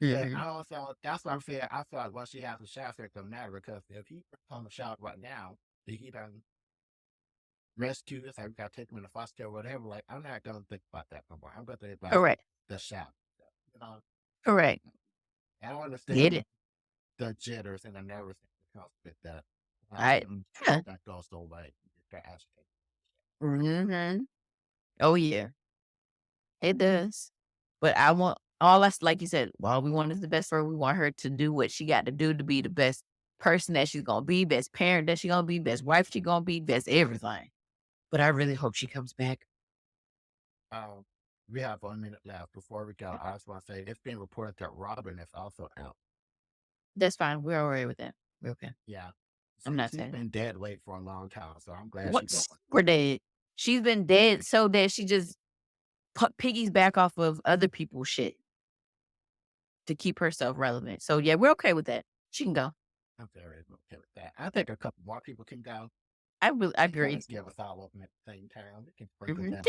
But Mhm. I also, that's what I'm saying. I feel like once she has a shout, it doesn't matter because if he on the shout right now, he done rescue us, I got to take him in the foster care or whatever. Like, I'm not going to think about that no more. I'm going to think about Correct. the shout. You know, Correct. I don't Get understand it. the jitters and the nervousness that comes with that. I yeah. That goes away. That agitated. Mhm. Oh yeah. It does. But I want all us like you said, all we want is the best for her. We want her to do what she got to do to be the best person that she's gonna be, best parent that she's gonna be, best wife she gonna be, best everything. But I really hope she comes back. Um, we have 1 minute left before we go. I just want to say it's been reported that Robin is also out. That's fine. We're all right with that. We're okay. Yeah. I'm not She's saying been dead weight for a long time, so I'm glad she's going. what's we're dead. She's been dead so that she just piggies back off of other people's shit to keep herself relevant. So yeah, we're okay with that. She can go. I'm very okay with that. I think a couple more people can go. I They kind agree. of give us all of them at the same time. We can sprinkle Mhm. them.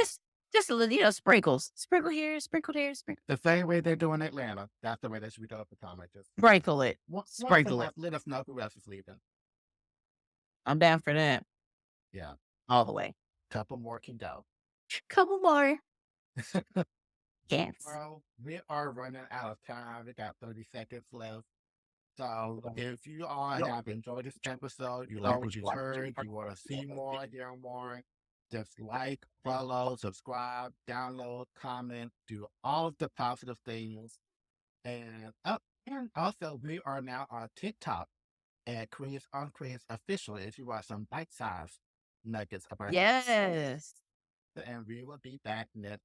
Just a little, sprinkles. Sprinkle here, sprinkle there, sprinkle. The same way they do in Atlanta. That's the way they should be doing Potomac. Just Sprinkle it. once a Sprinkle it. month, let us know who else is leaving. I'm down for that Yeah. all the way. Couple more can go. Couple more. Yes. Well, we are running out of time. We got 30 seconds left. So if you all have enjoyed this episode, you like what you heard, you want to see more, hear more, Just like, follow, subscribe, download, comment, do all of the positive things. And also, we are now on TikTok at Chris on Chris Official. If you want some bite size nuggets of our, Yes. and we will be back next.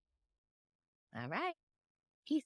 All right. Peace.